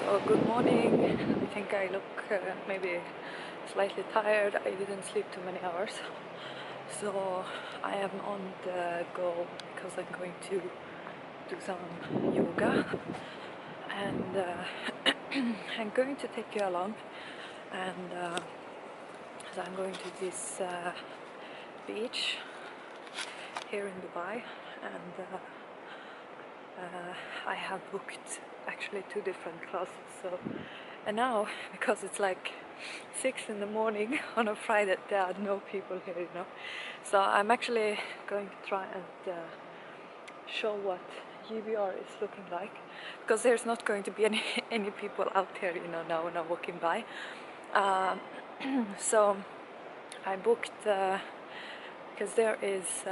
So good morning. I think I look maybe slightly tired. I didn't sleep too many hours. So I am on the go because I'm going to do some yoga, and I'm going to take you along. And so I'm going to this beach here in Dubai, and I have booked actually 2 different classes. So, and now because it's like 6 in the morning on a Friday, there are no people here, you know. So I'm actually going to try and show what GBR is looking like, because there's not going to be any people out here, you know, now when I'm walking by. So I booked because there is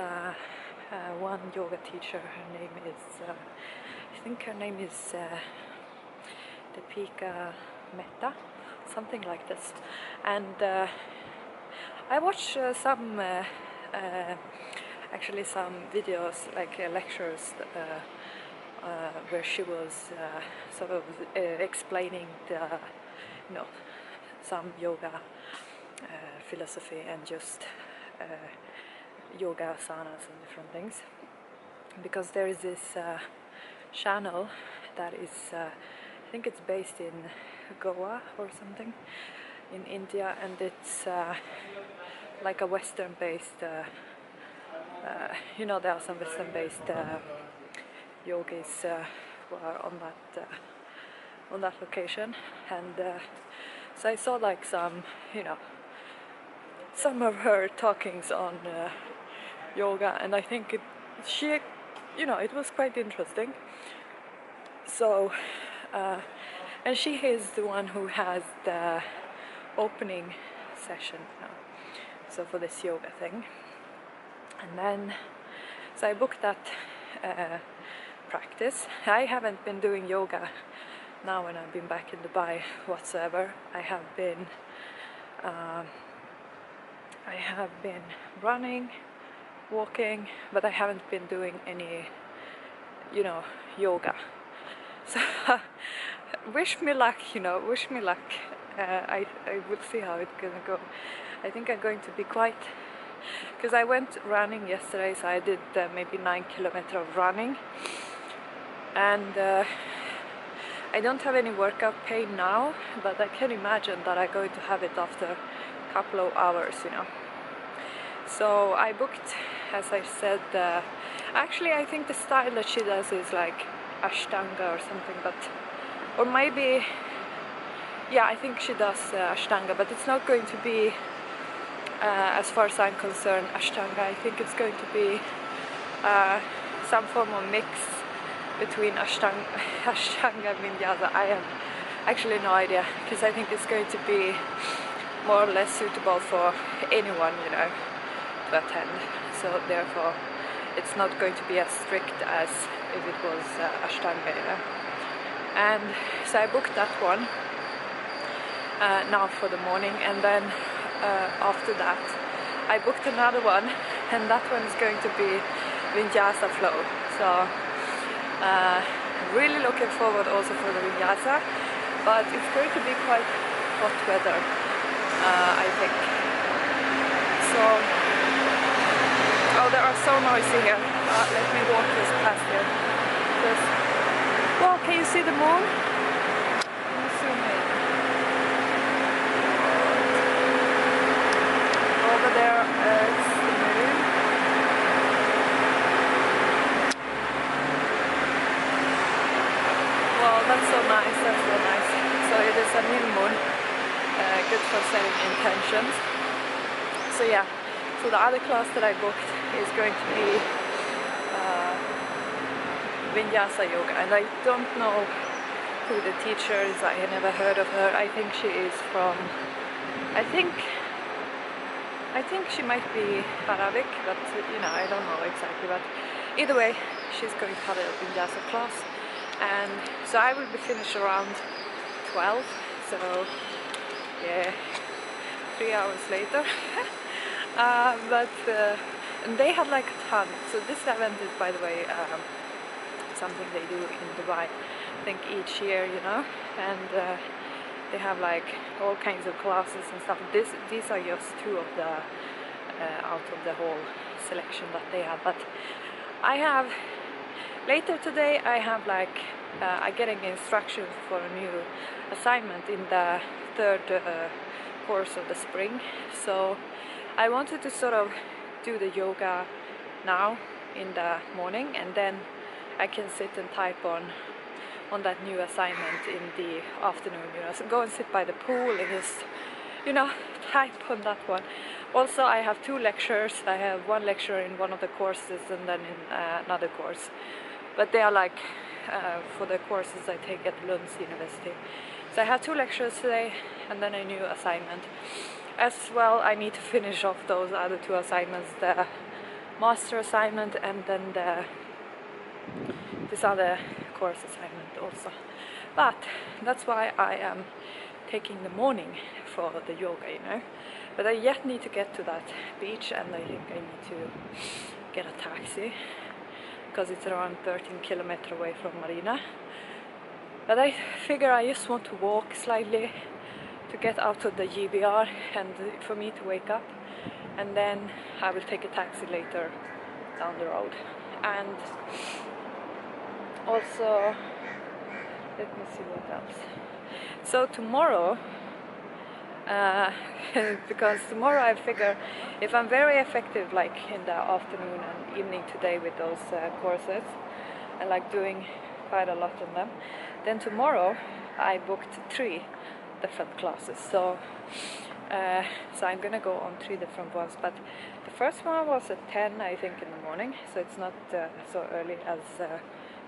one yoga teacher. Her name is I think her name is Deepika Mehta, something like this. And I watched some actually some videos, like lectures where she was sort of explaining the, you know, some yoga philosophy and just yoga asanas and different things. Because there is this channel that is I think it's based in Goa or something in India, and it's like a Western based you know, there are some Western based yogis who are on that location. And so I saw like some, you know, some of her talkings on yoga, and I think she, you know, it was quite interesting. So and she is the one who has the opening session now, so for this yoga thing. And then so I booked that practice. I haven't been doing yoga now when I've been back in Dubai whatsoever. I have been running, walking, but I haven't been doing any, you know, yoga. So wish me luck, you know, wish me luck. I will see how it's gonna go. I think I'm going to be quite, because I went running yesterday, so I did maybe 9 kilometers of running, and I don't have any workout pain now, but I can imagine that I'm going to have it after a couple of hours, you know. So I booked, as I said, actually I think the style that she does is like Ashtanga or something, but, or maybe, yeah, I think she does Ashtanga, but it's not going to be, as far as I'm concerned, Ashtanga. I think it's going to be some form of mix between Ashtanga and Vinyasa. I have actually no idea, because I think it's going to be more or less suitable for anyone, you know, to attend. So therefore it's not going to be as strict as if it was Ashtanga, you know. And so I booked that one now for the morning, and then after that I booked another one, and that one is going to be Vinyasa flow. So really looking forward also for the Vinyasa, but it's going to be quite hot weather, I think. So, oh, there are so noisy here. Let me walk this past here. Well, can you see the moon? Can you zoom in? Over there is the moon. Well, that's so nice, that's so nice. So it is a new moon, good for setting intentions. So yeah, so the other class that I booked is going to be Vinyasa yoga, and I don't know who the teacher is. I had never heard of her. I think she is from, I think she might be Arabic, but you know, I don't know exactly. But either way, she's going to have a Vinyasa class, and so I will be finished around 12. So yeah, 3 hours later. But and they had like a ton. So this event is, by the way, something they do in Dubai think each year, you know, and they have like all kinds of classes and stuff. These are just two of the out of the whole selection that they have. But I have later today, I have like I'm getting instructions for a new assignment in the third course of the spring. So I wanted to sort of do the yoga now in the morning, and then I can sit and type on that new assignment in the afternoon, you know, so go and sit by the pool and just, you know, type on that one. Also, I have two lectures. I have one lecture in one of the courses and then in another course, but they are like for the courses I take at Lund University. So I have two lectures today and then a new assignment. As well, I need to finish off those other two assignments, the master assignment and then this other course assignment also. But that's why I am taking the morning for the yoga, you know. But I yet need to get to that beach, and I think I need to get a taxi because it's around 13 kilometers away from Marina. But I figure I just want to walk slightly to get out of the GBR and for me to wake up, and then I will take a taxi later down the road. And also, let me see what else. So tomorrow, because tomorrow I figure if I'm very effective like in the afternoon and evening today with those courses, I like doing quite a lot of them, then tomorrow I booked 3 different classes. So I'm gonna go on 3 different ones, but the first one was at 10, I think, in the morning, so it's not so early as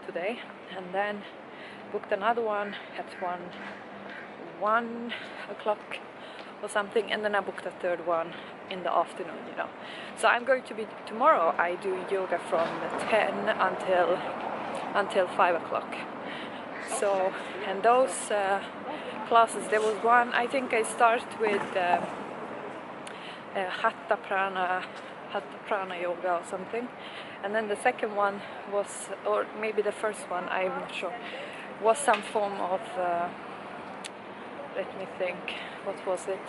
today. And then booked another one at 1 o'clock or something, and then I booked a third one in the afternoon, you know. So I'm going to be tomorrow. I do yoga from 10 until 5 o'clock. So, and those classes, there was one, I think I started with Hatha Prana Yoga or something, and then the second one was, or maybe the first one, I'm not sure, was some form of let me think, what was it?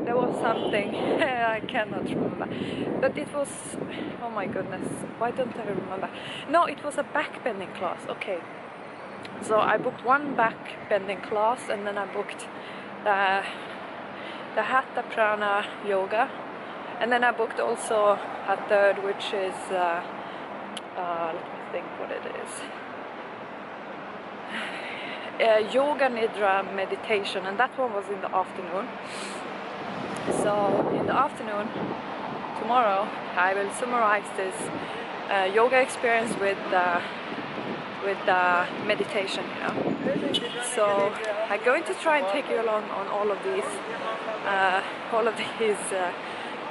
There was something, I cannot remember, but it was, oh my goodness, why don't I remember? No, it was a back-bending class. Okay, so I booked one back-bending class, and then I booked the Hatha Prana Yoga, and then I booked also a third, which is let me think what it is. Yoga Nidra meditation, and that one was in the afternoon. So in the afternoon tomorrow I will summarize this yoga experience with meditation, you know. So I'm going to try and take you along on all of these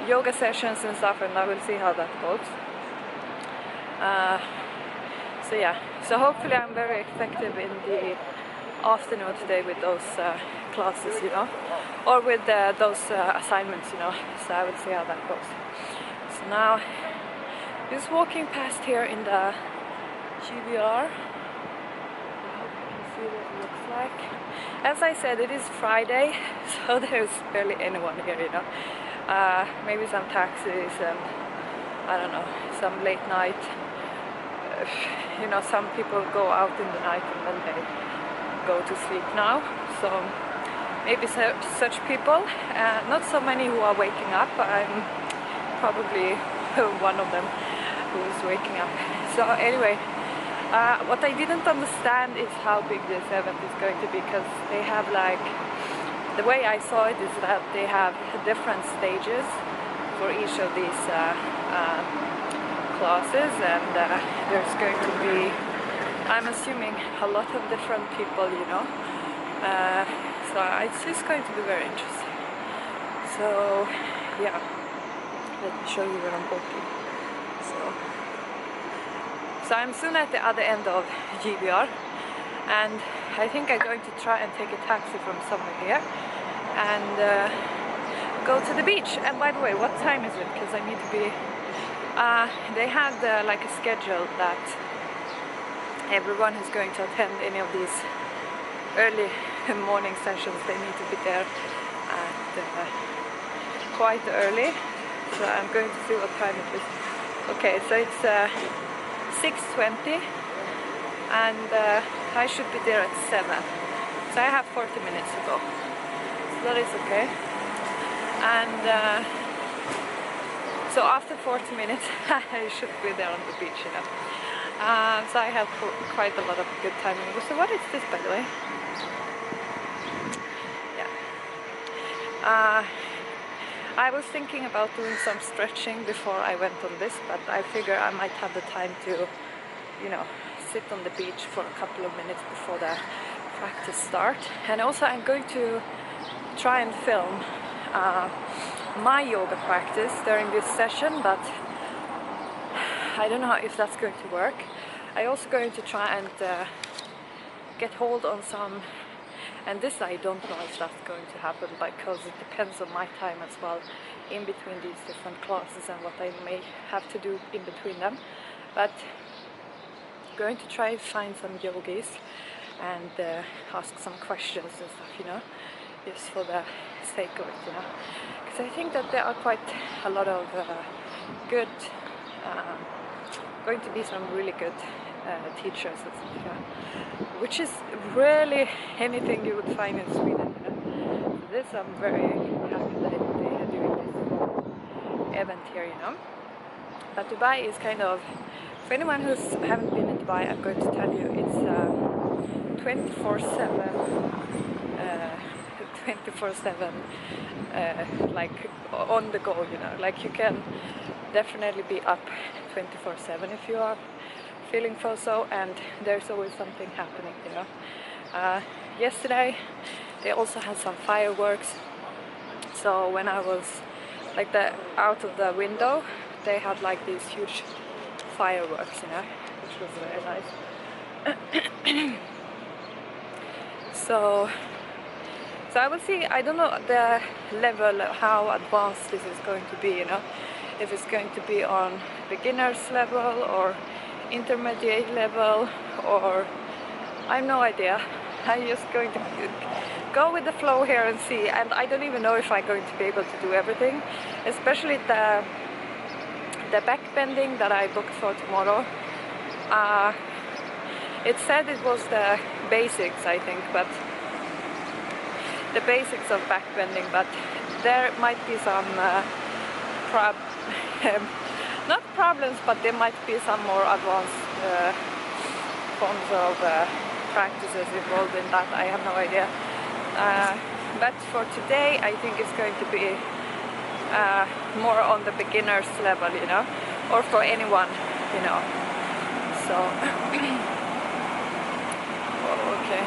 yoga sessions and stuff, and I will see how that goes. So yeah, so hopefully I'm very effective in the afternoon today with those classes, you know, or with those assignments, you know. So I will see how that goes. So now just walking past here in the GBR. I hope you can see what it looks like. As I said, it is Friday, so there's barely anyone here, you know. Maybe some taxis and I don't know, some late night, you know, some people go out in the night and then they go to sleep now, so maybe such people, not so many who are waking up. I'm probably one of them who is waking up. So anyway, what I didn't understand is how big this event is going to be, because they have, like, the way I saw it is that they have different stages for each of these classes, and there's going to be, I'm assuming, a lot of different people, you know. So it's just going to be very interesting. So yeah, let me show you where I'm walking. So I'm soon at the other end of GBR, and I think I'm going to try and take a taxi from somewhere here and go to the beach. And by the way, what time is it? Because I need to be, they had like a schedule that everyone who's going to attend any of these early morning sessions, they need to be there at quite early. So I'm going to see what time it is. Okay, so it's 6:20 and I should be there at 7. So I have 40 minutes to go. So that is okay. And so after 40 minutes I should be there on the beach, you know. So I have quite a lot of good time. So what is this, by the way? Yeah. I was thinking about doing some stretching before I went on this, but I figure I might have the time to, you know, sit on the beach for a couple of minutes before the practice start. And also I'm going to try and film my yoga practice during this session, but I don't know if that's going to work. I'm also going to try and get hold on some, and this I don't know if that's going to happen because it depends on my time as well in between these different classes and what I may have to do in between them. But I'm going to try and find some yogis and ask some questions and stuff, you know, just for the sake of it, you know, because I think that there are quite a lot of good, going to be some really good teachers and stuff, you know, which is rarely anything you would find in Sweden, you know. So this, I'm very happy that they are doing this event here, you know. But Dubai is kind of, for anyone who haven't been in Dubai, I'm going to tell you, it's 24/7, 24/7, like on the go, you know. Like you can definitely be up 24/7 if you are feeling so, and there's always something happening, you know. Yesterday they also had some fireworks, so when I was like out of the window, they had like these huge fireworks, you know, which was very nice. so I will see. I don't know the level, how advanced this is going to be, you know, if it's going to be on beginners level or intermediate level, or I have no idea. I'm just going to go with the flow here and see, and I don't even know if I'm going to be able to do everything, especially the back bending that I booked for tomorrow. It said it was the basics, I think, but the basics of back bending, but there might be some not problems, but there might be some more advanced forms of practices involved in that. I have no idea. But for today, I think it's going to be more on the beginner's level, you know, or for anyone, you know. So, okay.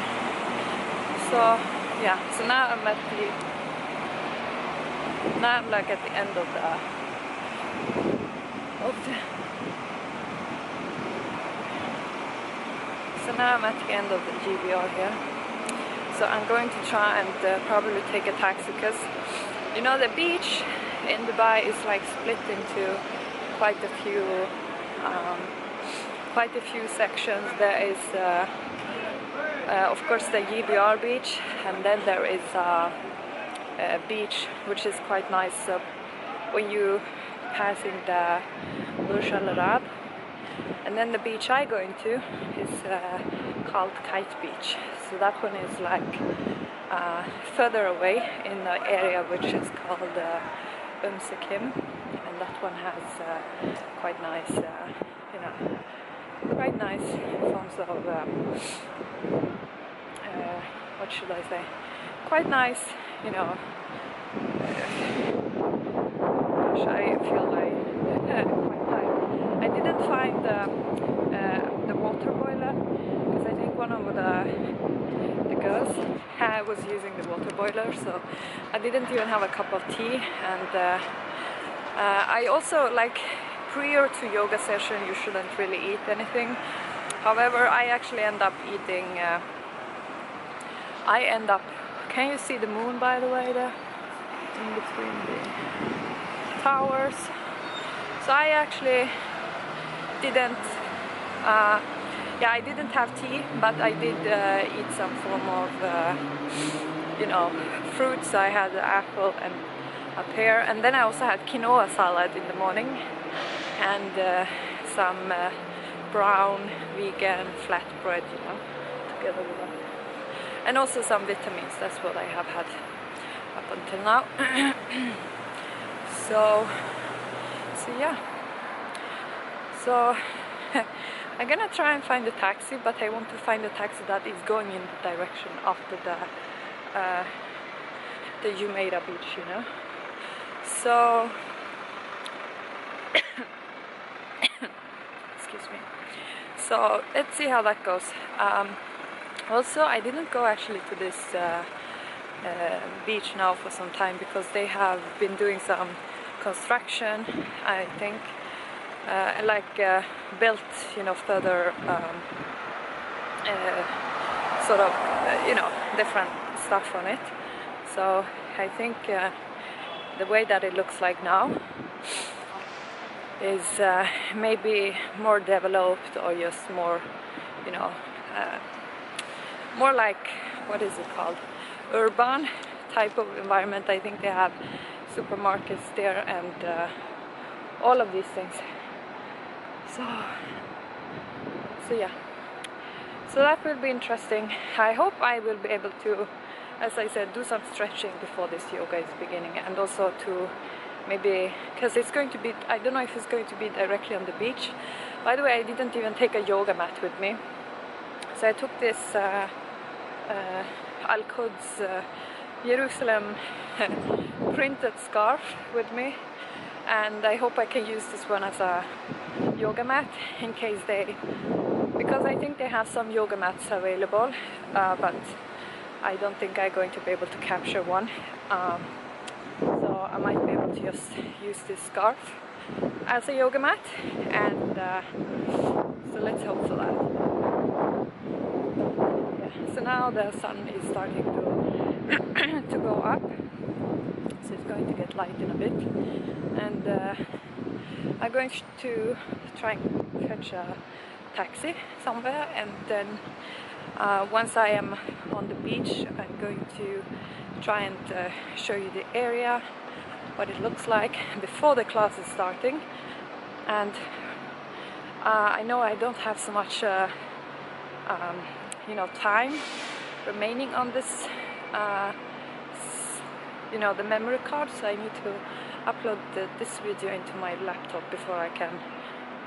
So, yeah. So now I'm at the. Now I'm like at the end of the. So now I'm at the end of the GBR here. So I'm going to try and probably take a taxi, because you know the beach in Dubai is like split into quite a few sections. There is of course the GBR beach, and then there is a beach which is quite nice. So when you passing the Burj Al Arab, and then the beach I go into is called Kite Beach. So that one is like further away in the area which is called Sekim, and that one has quite nice, you know, quite nice forms of what should I say? Quite nice, you know. I feel like quite tired. I didn't find the water boiler, because I think one of the girls was using the water boiler, so I didn't even have a cup of tea. And I also, like, prior to yoga session you shouldn't really eat anything. However, I actually end up eating, can you see the moon, by the way, there in between the towers? So I actually didn't yeah, I didn't have tea, but I did eat some form of you know, fruits. I had an apple and a pear, and then I also had quinoa salad in the morning, and some brown vegan flatbread, you know, together with that, and also some vitamins. That's what I have had up until now. so yeah, so I'm gonna try and find a taxi, but I want to find a taxi that is going in the direction of the Jumeirah beach, you know. So excuse me. So let's see how that goes. Also, I didn't go actually to this beach now for some time because they have been doing some construction, I think, built, you know, further sort of you know, different stuff on it. So I think the way that it looks like now is maybe more developed, or just more, you know, more like, what is it called, urban type of environment. I think they have supermarkets there and all of these things. So yeah, so that will be interesting. I hope I will be able to, as I said, do some stretching before this yoga is beginning, and also to maybe, because it's going to be, I don't know if it's going to be directly on the beach. By the way, I didn't even take a yoga mat with me, so I took this Al-Quds Jerusalem printed scarf with me, and I hope I can use this one as a yoga mat in case they, because I think they have some yoga mats available, but I don't think I'm going to be able to capture one. So I might be able to just use this scarf as a yoga mat, and so let's hope for that. Yeah. So now the sun is starting to to go up, so it's going to get light in a bit, and I'm going to try and catch a taxi somewhere, and then once I am on the beach, I'm going to try and show you the area, what it looks like before the class is starting. And I know I don't have so much you know, time remaining on this you know, the memory card, so I need to upload this video into my laptop before I can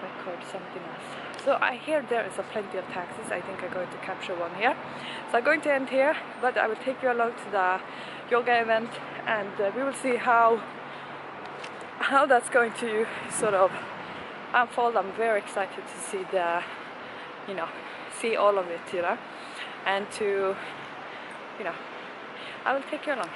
record something else. So I hear there is plenty of taxis. I think I'm going to capture one here. So I'm going to end here, but I will take you along to the yoga event, and we will see how that's going to sort of unfold. I'm very excited to see the, you know, see all of it, you know, and to, you know, I will take you along.